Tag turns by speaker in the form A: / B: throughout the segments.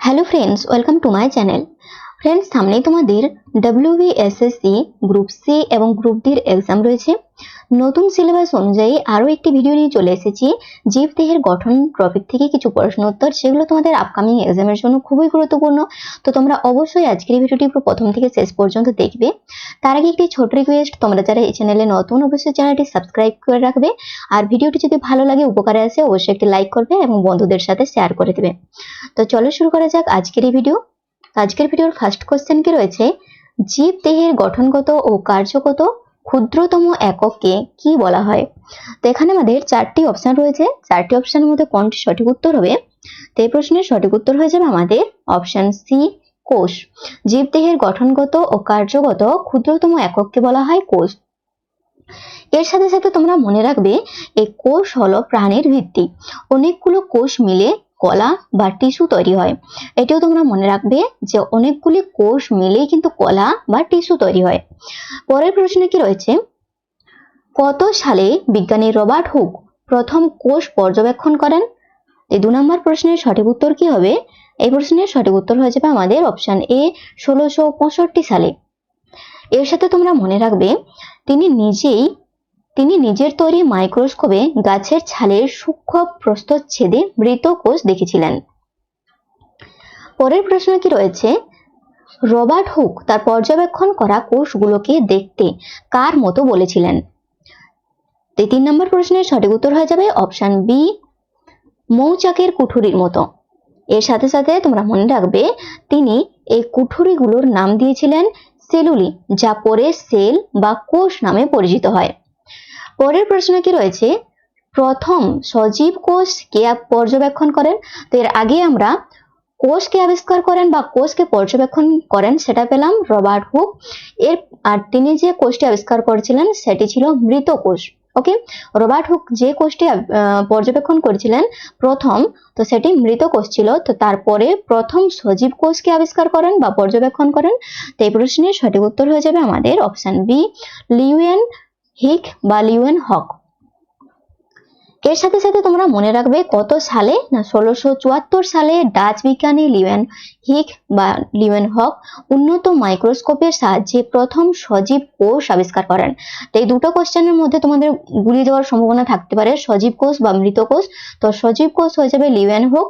A: Hello friends, welcome to my channel. Friends, সামনেই তোমাদের WBSSC group C এবং group ডির এক্সাম রয়েছে। নতুন সিলেবাস অনুযায়ী আরও একটি ভিডিও নিয়ে চলে এসেছি। জীবদেহের গঠন টপিক থেকে কিছু প্রশ্ন উত্তর, সেগুলো তোমাদের আপকামিং এক্সামের জন্য খুবই গুরুত্বপূর্ণ। তো তোমরা অবশ্যই আজকের ভিডিওটি পুরো প্রথম থেকে শেষ পর্যন্ত দেখবে। তার আগে একটি ছোট রিকোয়েস্ট, তোমরা যারা এই চ্যানেলে নতুন অবশ্যই চ্যানেলটি সাবস্ক্রাইব করে রাখবে। আর ভিডিওটি যদি ভালো লাগে, উপকারে আসে, অবশ্যই একটি লাইক করবে এবং বন্ধুদের সাথে শেয়ার করে দেবে। তো চলো শুরু করা যাক আজকের এই ভিডিও। আজকের ভিডিওর ফার্স্ট কোশ্চেন কি রয়েছে, জীবদেহের গঠনগত ও কার্যগত ক্ষুদ্রতম একককে কি বলা হয়? তো এখানে আমাদের চারটি অপশন রয়েছে। চারটি অপশনের মধ্যে কোনটি সঠিক উত্তর হবে? তো এই প্রশ্নের সঠিক উত্তর হয়ে যাবে আমাদের অপশন সি, কোষ। জীবদেহের গঠনগত ও কার্যগত ক্ষুদ্রতম একককে বলা হয় কোষ। এর সাথে সাথে তোমরা মনে রাখবে, এই কোষ হলো প্রাণের ভিত্তি। অনেকগুলো কোষ মিলে কলা বা টিস্যু তৈরি হয়। এটাও তোমরা মনে রাখবে যে অনেকগুলি কোষ মিলেই কিন্তু কলা বা টিস্যু তৈরি হয়। পরের প্রশ্নে কি রয়েছে, কত সালে বিজ্ঞানী রবার্ট হুক প্রথম কোষ পর্যবেক্ষণ করেন? এই 2 নম্বর প্রশ্নের সঠিক উত্তর কি হবে? এই প্রশ্নের সঠিক উত্তর হয়ে যাবে আমাদের অপশন এ, 1665 সালে। এর সাথে তোমরা মনে রাখবে, তিনি নিজের তৈরি মাইক্রোস্কোপে গাছের ছালের সূক্ষ্ম প্রস্থচ্ছেদে মৃত কোষ দেখেছিলেন। পরের প্রশ্ন কি রয়েছে, রবার্ট হুক তার পর্যবেক্ষণ করা কোষগুলোকে দেখতে কার মতো বলেছিলেন? 3 নম্বর প্রশ্নের সঠিক উত্তর হয়ে যাবে অপশন বি, মৌচাকের কুঠুরির মতো। এর সাথে সাথে তোমরা মনে রাখবে, তিনি এই কুঠুরিগুলোর নাম দিয়েছিলেন সেলুলি, যা পরে সেল বা কোষ নামে পরিচিত হয়। পরের প্রশ্ন কি রয়েছে, প্রথম সজীব কোষ কে পর্যবেক্ষণ করেন? তো এর আগে আমরা কোষকে আবিষ্কার করেন বা কোষকে পর্যবেক্ষণ করেন সেটা পেলাম রবার্ট হুক। আর তিনি যে কোষটি আবিষ্কার করেছিলেন সেটি ছিল মৃত কোষ। ওকে, রবার্ট হুক যে কোষটি পর্যবেক্ষণ করেছিলেন প্রথম, তো সেটি মৃত কোষ ছিল। তো তারপরে প্রথম সজীব কোষকে আবিষ্কার করেন বা পর্যবেক্ষণ করেন। তো এই প্রশ্নের সঠিক উত্তর হয়ে যাবে আমাদের অপশন বি, লিউয়েন হিক বা লিউয়েন হক। এর সাথে সাথে তোমরা মনে রাখবে কত সালে, না 1674 সালে ডাচ বিজ্ঞানী লিউয়েন হিক বা লিউয়েন হক উন্নত মাইক্রোস্কোপের সাহায্যে প্রথম সজীব কোষ আবিষ্কার করেন। তো এই দুটো কোশ্চেনের মধ্যে তোমাদের গুলিয়ে যাওয়ার সম্ভাবনা থাকতে পারে, সজীব কোষ বা মৃত কোষ। তো সজীব কোষ হয়ে যাবে লিউয়েন হক,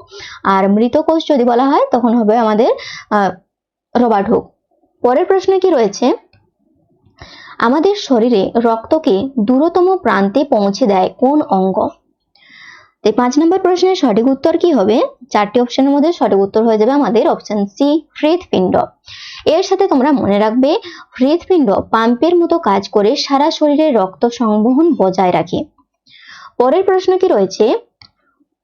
A: আর মৃত কোষ যদি বলা হয় তখন হবে আমাদের রবার্ট হুক। পরের প্রশ্নে কি রয়েছে, আমাদের শরীরে রক্তকে দূরতম প্রান্তে পৌঁছে দেয় কোন অঙ্গ? 5 নম্বর প্রশ্নের সঠিক উত্তর কি হবে? চারটি অপশনের মধ্যে সঠিক উত্তর হয়ে যাবে আমাদের অপশন সি, হৃৎপিণ্ড। এর সাথে তোমরা মনে রাখবে, হৃৎপিণ্ড পাম্পের মতো কাজ করে সারা শরীরে রক্ত সংবহন বজায় রাখে। পরের প্রশ্ন কি রয়েছে,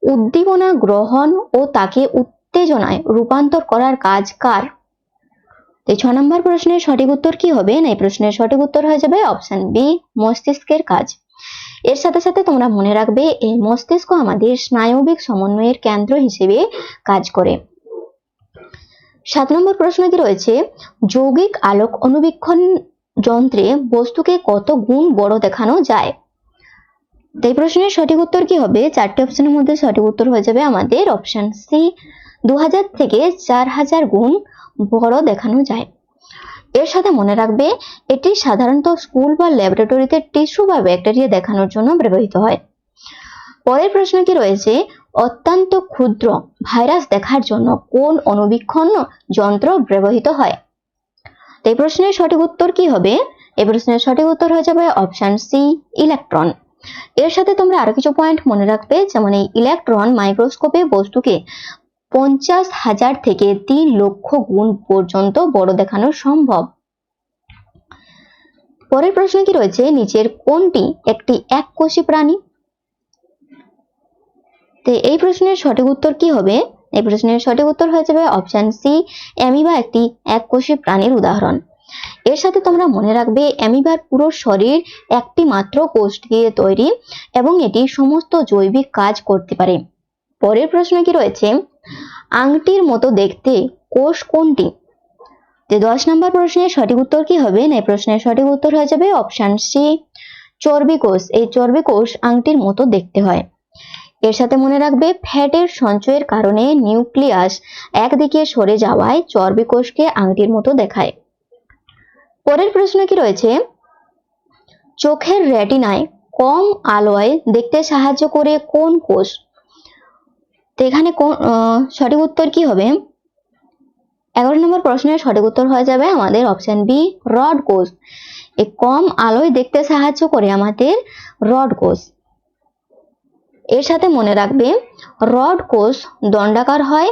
A: উদ্দীপনা গ্রহণ ও তাকে উত্তেজনায় রূপান্তর করার কাজ কার? 6 নম্বর প্রশ্নের সঠিক উত্তর কি হবে? না, এই প্রশ্নের সঠিক উত্তর হয়ে যাবে অপশন বি, মস্তিষ্কের কাজ। এর সাথে সাথে তোমরা মনে রাখবে, এই মস্তিষ্ক আমাদের স্নায়বিক সমন্বয়ের কেন্দ্র হিসেবে কাজ করে। 7 নম্বর প্রশ্ন কি রয়েছে, যৌগিক আলোক অনুবীক্ষণ যন্ত্রে বস্তুকে কত গুণ বড় দেখানো যায়? এই প্রশ্নের সঠিক উত্তর কি হবে? চারটি অপশনের মধ্যে সঠিক উত্তর হয়ে যাবে আমাদের অপশন সি, 2000 থেকে 4000 গুণ বড় দেখানো যায়। এর সাথে মনে রাখবে, এটি সাধারণত স্কুল বা ল্যাবরেটরিতে টিস্যু বা ব্যাকটেরিয়া দেখানোর জন্য ব্যবহৃত হয়। পরের প্রশ্ন কি রয়েছে, অত্যন্ত ক্ষুদ্র ভাইরাস দেখার জন্য কোন অনুবীক্ষণ যন্ত্র ব্যবহৃত হয়? এই প্রশ্নের সঠিক উত্তর কি হবে? এই প্রশ্নের সঠিক উত্তর হয়ে যাবে অপশন সি, ইলেকট্রন। এর সাথে তোমরা আরো কিছু পয়েন্ট মনে রাখবে, যেমন এই ইলেকট্রন মাইক্রোস্কোপে বস্তুকে 50,000 থেকে 3 লক্ষ গুণ পর্যন্ত বড় দেখানো সম্ভব। পরের প্রশ্ন কি রয়েছে, নিচের কোনটি একটি এককোষী প্রাণী? তো এই প্রশ্নের সঠিক উত্তর কি হবে? এই প্রশ্নের সঠিক উত্তর হয়ে যাবে অপশন সি, অ্যামিবা একটি এককোষী প্রাণীর উদাহরণ। এর সাথে তোমরা মনে রাখবে, অ্যামিবার পুরো শরীর একটি মাত্র কোষ দিয়ে তৈরি এবং এটি সমস্ত জৈবিক কাজ করতে পারে। পরের প্রশ্ন কি রয়েছে, আংটির মতো দেখতে কোষ কোনটি? 10 নম্বর প্রশ্নের সঠিক উত্তর কি হবে? এই প্রশ্নের সঠিক উত্তর হয়ে যাবে অপশন সি, চর্বি কোষ। এই চর্বি কোষ আংটির মতো দেখতে হয়। এর সাথে মনে রাখবে ফ্যাটের সঞ্চয়ের কারণে নিউক্লিয়াস একদিকে সরে যাওয়ায় চর্বি কোষকে আংটির মতো দেখায়। পরের প্রশ্ন কি রয়েছে, চোখের রেটিনায় কম আলোয় দেখতে সাহায্য করে কোন কোষ? তো এখানে সঠিক উত্তর কি হবে? 11 নম্বর প্রশ্নের সঠিক উত্তর হয়ে যাবে আমাদের অপশন বি, রড কোষ। এই কম আলোয় দেখতে সাহায্য করে আমাদের রড কোষ। এর সাথে মনে রাখবে রড কোষ দণ্ডাকার হয়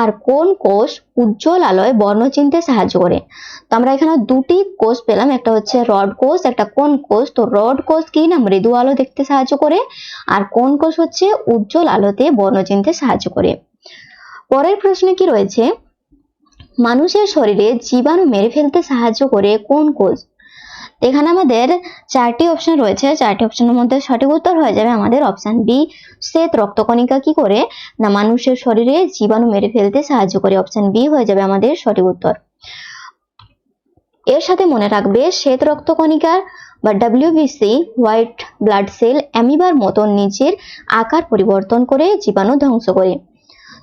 A: আর কোন কোষ উজ্জ্বল আলোয় বর্ণ চিনতে সাহায্য করে। তো আমরা এখানে দুটি কোষ পেলাম, একটা হচ্ছে রড কোষ, একটা কোন কোষ। তো রড কোষ কি না মৃদু আলো দেখতে সাহায্য করে, আর কোন কোষ হচ্ছে উজ্জ্বল আলোতে বর্ণ চিনতে সাহায্য করে। পরের প্রশ্নে কি রয়েছে, মানুষের শরীরে জীবাণু মেরে ফেলতে সাহায্য করে কোন কোষ? এখানে আমাদের চারটি অপশন রয়েছে, চারটি অপশনের মধ্যে সঠিক উত্তর হয়ে যাবে আমাদের অপশন বি, শ্বেত রক্তকণিকা। কি করে না মানুষের শরীরে জীবাণু মেরে ফেলতে সাহায্য করে, অপশন বি হয়ে যাবে আমাদের সঠিক উত্তর। এর সাথে মনে রাখবে শ্বেত রক্তকণিকার বা WBC হোয়াইট ব্লাড সেল অ্যামিবার মতো নিজের আকার পরিবর্তন করে জীবাণু ধ্বংস করে।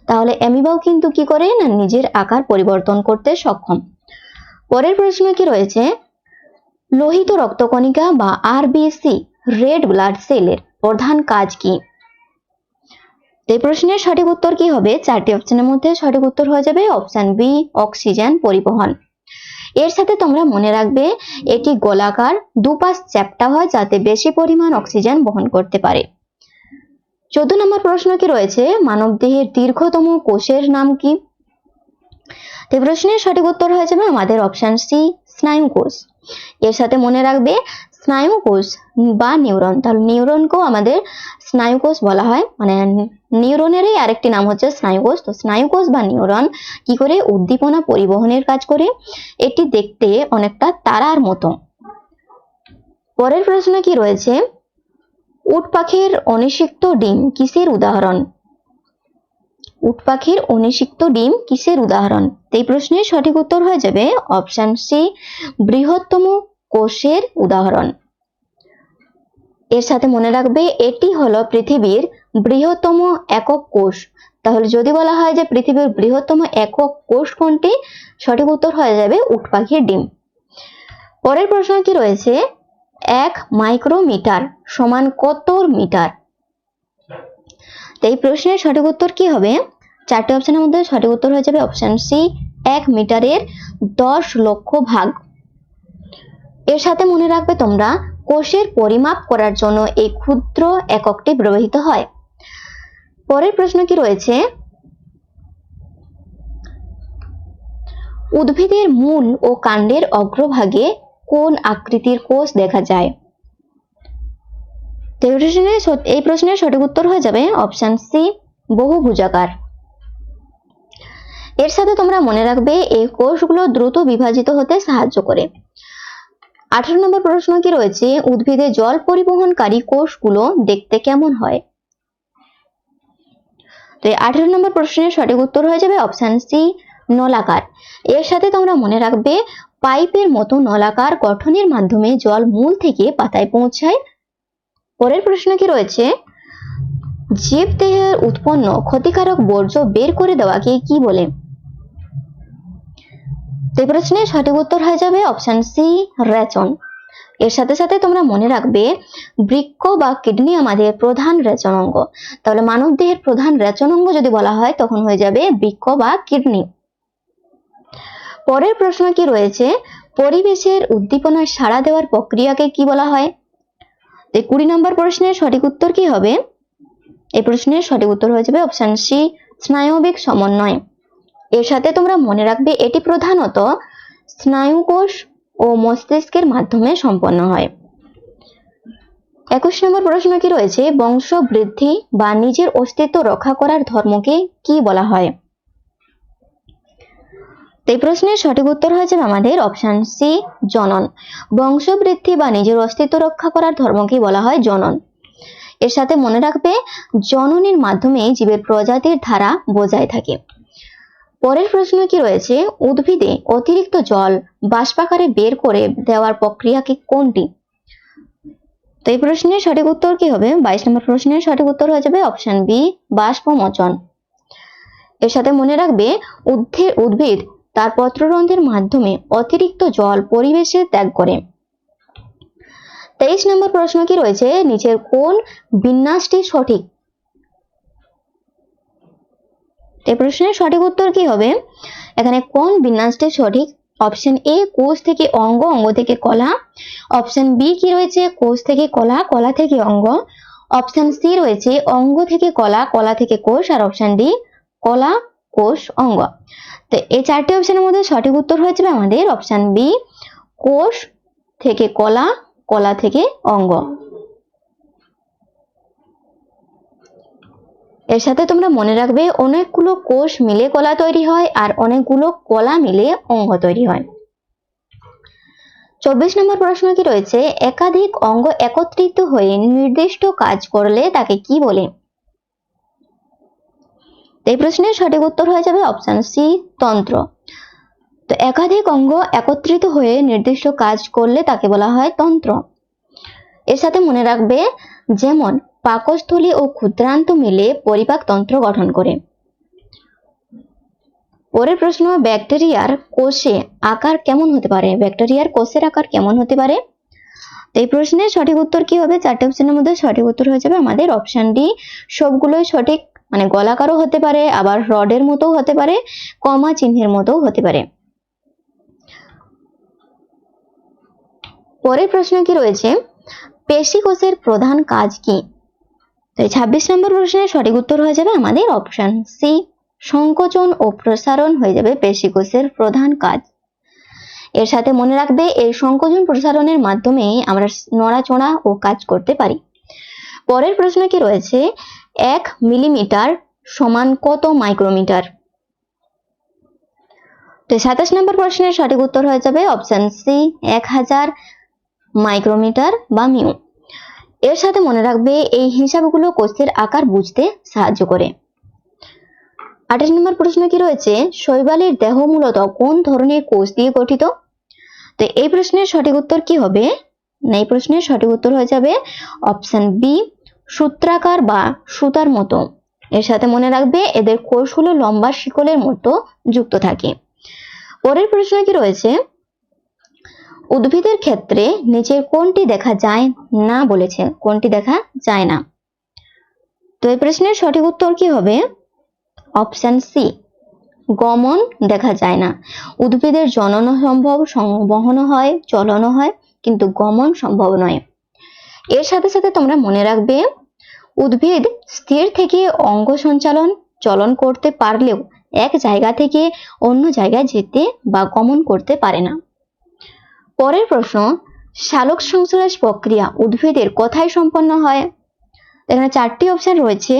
A: তাহলে অ্যামিবাও কিন্তু কি করে না নিজের আকার পরিবর্তন করতে সক্ষম। পরের প্রশ্ন কি রয়েছে, লোহিত রক্তকণিকা বা RBC রেড ব্লাড সেলের প্রধান কাজ কি? এই প্রশ্নের সঠিক উত্তর কি হবে? চারটি অপশনের মধ্যে সঠিক উত্তর হয়ে যাবে অপশন বি, অক্সিজেন পরিবহন। এর সাথে তোমরা মনে রাখবে এটি গোলাকার, দুপাশ চ্যাপ্টা হয় যাতে বেশি পরিমাণ অক্সিজেন বহন করতে পারে। 14 নম্বর প্রশ্ন কি রয়েছে, মানবদেহের দীর্ঘতম কোষের নাম কি? এই প্রশ্নের সঠিক উত্তর হয়ে যাবে আমাদের অপশন সি, স্নায়ু কোষ। এর সাথে মনে রাখবে স্নায়ু কোষ বা নিউরন, তাহলে নিউরনকেও আমাদের স্নায়ু কোষ বলা হয়, মানে নিউরনেরই আরেকটি নাম হচ্ছে স্নায়ু কোষ। তো স্নায়ু কোষ বা নিউরন কি করে উদ্দীপনা পরিবহনের কাজ করে, এটি দেখতে অনেকটা তারার মতো। পরের প্রশ্ন কি রয়েছে, উট পাখির অনিষিক্ত ডিম কিসের উদাহরণ? উট পাখির অনিষিক্ত ডিম কিসের উদাহরণ? এই প্রশ্নের সঠিক উত্তর হয়ে যাবে অপশন সি, বৃহত্তম কোষের উদাহরণ। এর সাথে মনে রাখবে এটি হলো পৃথিবীর বৃহত্তম একক কোষ। তাহলে যদি বলা হয় যে পৃথিবীর বৃহত্তম একক কোষ কোনটি, সঠিক উত্তর হয়ে যাবে উট পাখির ডিম। পরের প্রশ্ন কি রয়েছে, 1 মাইক্রোমিটার সমান কত মিটার? এই প্রশ্নের সঠিক উত্তর কি হবে? চারটি অপশনের মধ্যে সঠিক উত্তর হয়ে যাবে অপশন সি, 1 মিটারের 10 লক্ষ ভাগ। এর সাথে মনে রাখবে তোমরা কোষের পরিমাপ করার জন্য এই ক্ষুদ্র এককটি ব্যবহৃত হয়। পরের প্রশ্ন কি রয়েছে, উদ্ভিদের মূল ও কাণ্ডের অগ্রভাগে কোন আকৃতির কোষ দেখা যায়? এই প্রশ্নের সঠিক উত্তর হয়ে যাবে অপশন সি, বহুভুজাকার। এর সাথে তোমরা মনে রাখবে এই কোষগুলো দ্রুত বিভাজিত হতে সাহায্য করে। 18 নম্বর প্রশ্ন কি রয়েছে, উদ্ভিদে জল পরিবহনকারী কোষগুলো দেখতে কেমন হয়? তো 18 নম্বর প্রশ্নের সঠিক উত্তর হয়ে যাবে অপশন সি, নলাকার। এর সাথে তোমরা মনে রাখবে পাইপের মতো নলাকার গঠনের মাধ্যমে জল মূল থেকে পাতায় পৌঁছায়। পরের প্রশ্ন কি রয়েছে, জীবদেহের উৎপন্ন ক্ষতিকারক বর্জ্য বের করে দেওয়াকে কি বলে? এই প্রশ্নের সঠিক উত্তর হয়ে যাবে অপশন সি, রেচন। এর সাথে সাথে তোমরা মনে রাখবে বৃক্ক বা কিডনি আমাদের প্রধান রেচন অঙ্গ। তাহলে মানব দেহের প্রধান রেচন অঙ্গ যদি বলা হয় তখন হয়ে যাবে বৃক্ক বা কিডনি। পরের প্রশ্ন কি রয়েছে, পরিবেশের উদ্দীপনার সাড়া দেওয়ার প্রক্রিয়াকে কি বলা হয়? 20 নম্বর প্রশ্নের সঠিক উত্তর কি হবে? এই প্রশ্নের সঠিক উত্তর হয়ে যাবে অপশন সি, স্নায়বিক সমন্বয়। এর সাথে তোমরা মনে রাখবে এটি প্রধানত স্নায়ু কোষ ও মস্তিষ্কের মাধ্যমে সম্পন্ন হয়। 21 নম্বর প্রশ্ন কি রয়েছে, বংশ বৃদ্ধি বা নিজের অস্তিত্ব রক্ষা করার ধর্মকে কি বলা হয়? এই প্রশ্নের সঠিক উত্তর হয়ে যাবে আমাদের অপশন সি, জনন। বংশ বৃদ্ধি বা নিজের অস্তিত্ব রক্ষা করার ধর্মকে বলা হয় জনন। এর সাথে মনে রাখবে জননের মাধ্যমে জীবের প্রজাতির ধারা বজায় থাকে। পরের প্রশ্ন কি রয়েছে, উদ্ভিদে অতিরিক্ত জল বাষ্পাকারে বের করে দেওয়ার প্রক্রিয়াকে কোনটি? তো এই প্রশ্নের সঠিক উত্তর কি হবে? 22 নম্বর প্রশ্নের সঠিক উত্তর হয়ে যাবে অপশন বি, বাষ্পমোচন। এর সাথে মনে রাখবে উদ্ভিদ তার পত্ররন্ধ্রের মাধ্যমে অতিরিক্ত জল পরিবেশে ত্যাগ করে। 23 নম্বর প্রশ্ন কি রয়েছে? নিচের কোন বিন্যাসটি সঠিক? এই প্রশ্নের সঠিক উত্তর কি হবে? এখানে কোন বিন্যাসটি সঠিক? অপশন এ, কোষ থেকে অঙ্গ, অঙ্গ থেকে কলা। অপশন বি কি রয়েছে? কোষ থেকে কলা, কলা থেকে অঙ্গ। অপশন সি রয়েছে অঙ্গ থেকে কলা, কলা থেকে কোষ। আর অপশন ডি কলা, কোষ, অঙ্গ। তো এই চারটি অপশনের মধ্যে সঠিক উত্তর হয়ে যাবে আমাদের অপশন বি, কোষ থেকে কলা, কলা থেকে অঙ্গ। এর সাথে তোমরা মনে রাখবে অনেকগুলো কোষ মিলে কলা তৈরি হয় আর অনেকগুলো কলা মিলে অঙ্গ তৈরি হয়। 24 নম্বর প্রশ্ন কি রয়েছে? একাধিক অঙ্গ একত্রিত হয়ে নির্দিষ্ট কাজ করলে তাকে কি বলে? এই প্রশ্নের সঠিক উত্তর হয়ে যাবে অপশন সি, তন্ত্র। তো একাধিক অঙ্গ একত্রিত হয়ে নির্দিষ্ট কাজ করলে তাকে বলা হয় তন্ত্র। এর সাথে মনে রাখবে যেমন পাকস্থলী ও ক্ষুদ্রান্ত মিলে পরিপাক তন্ত্র গঠন করে। পরের প্রশ্ন, ব্যাকটেরিয়ার কোষে আকার কেমন হতে পারে? ব্যাকটেরিয়ার কোষের আকার কেমন হতে পারে? এই প্রশ্নের সঠিক উত্তর কি হবে? চারটি অপশনের মধ্যে সঠিক উত্তর হয়ে যাবে আমাদের অপশন ডি, সবগুলোই সঠিক। মানে গোলাকারও হতে পারে, আবার রডের মতো হতে পারে, কমা চিহ্নের মতো হতে পারে। পরের প্রশ্ন কি রয়েছে? পেশি কোষের প্রধান কাজ কি? তো 26 নম্বর প্রশ্নের সঠিক উত্তর হয়ে যাবে আমাদের অপশন সি, সংকোচন ও প্রসারণ হয়ে যাবে পেশি কোষের প্রধান কাজ। এর সাথে মনে রাখবে এই সংকোচন প্রসারণের মাধ্যমে আমরা নড়াচড়া ও কাজ করতে পারি। পরের প্রশ্ন কি রয়েছে? 1 মিলিমিটার সমান কত মাইক্রোমিটার? তো 27 নম্বর প্রশ্নের সঠিক উত্তর হয়ে যাবে অপশন সি, 1000 মাইক্রোমিটার বা মিউ। এর সাথে মনে রাখবে এই হিসাবগুলো কোষের আকার বুঝতে সাহায্য করে। 28 নম্বর প্রশ্ন কি রয়েছে? শৈবালের দেহ মূলত কোন ধরনের কোষ দিয়ে গঠিত? তো এই প্রশ্নের সঠিক উত্তর কি হবে? এই প্রশ্নের সঠিক উত্তর হয়ে যাবে অপশন বি, সূত্রাকার বা সুতার মতো। এর সাথে মনে রাখবে এদের কোষগুলো লম্বা শিকলের মতো যুক্ত থাকে। পরের প্রশ্ন কি রয়েছে? উদ্ভিদের ক্ষেত্রে নিচের কোনটি দেখা যায় না বলেছে? কোনটি দেখা যায় না? তো এই প্রশ্নের সঠিক উত্তর কি হবে? অপশন সি, গমন দেখা যায় না। উদ্ভিদের জনন সম্ভব, সংবহন হয়, চলন হয়, কিন্তু গমন সম্ভব নয়। এর সাথে সাথে তোমরা মনে রাখবে উদ্ভিদ স্থির থেকে অঙ্গ সঞ্চালন, চলন করতে পারলেও এক জায়গা থেকে অন্য জায়গায় যেতে বা গমন করতে পারে না। পরের প্রশ্ন, সালোক সংশ্লেষ প্রক্রিয়া উদ্ভিদের কোথায় সম্পন্ন হয়? এখানে চারটি অপশন রয়েছে,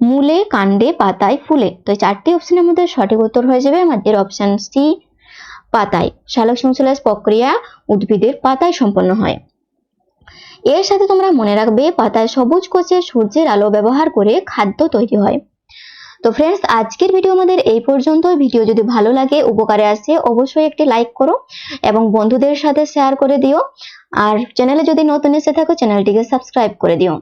A: মূলে, কাণ্ডে, পাতায়, ফুলে। তো এই চারটি অপশনের মধ্যে সঠিক উত্তর হয়ে যাবে আমাদের অপশন সি, পাতায়। সালোক সংশ্লেষ প্রক্রিয়া উদ্ভিদের পাতায় সম্পন্ন হয়। এর সাথে তোমরা মনে রাখবে পাতায় সবুজ কোষে সূর্যের আলো ব্যবহার করে খাদ্য তৈরি হয়। তো ফ্রেন্ডস, আজকের ভিডিও আমাদের এই পর্যন্ত। ভিডিও যদি ভালো লাগে, উপকারে আসে, অবশ্যই একটি লাইক করো এবং বন্ধুদের সাথে শেয়ার করে দিও। আর চ্যানেলে যদি নতুন এসে থাকো চ্যানেলটিকে সাবস্ক্রাইব করে দিও।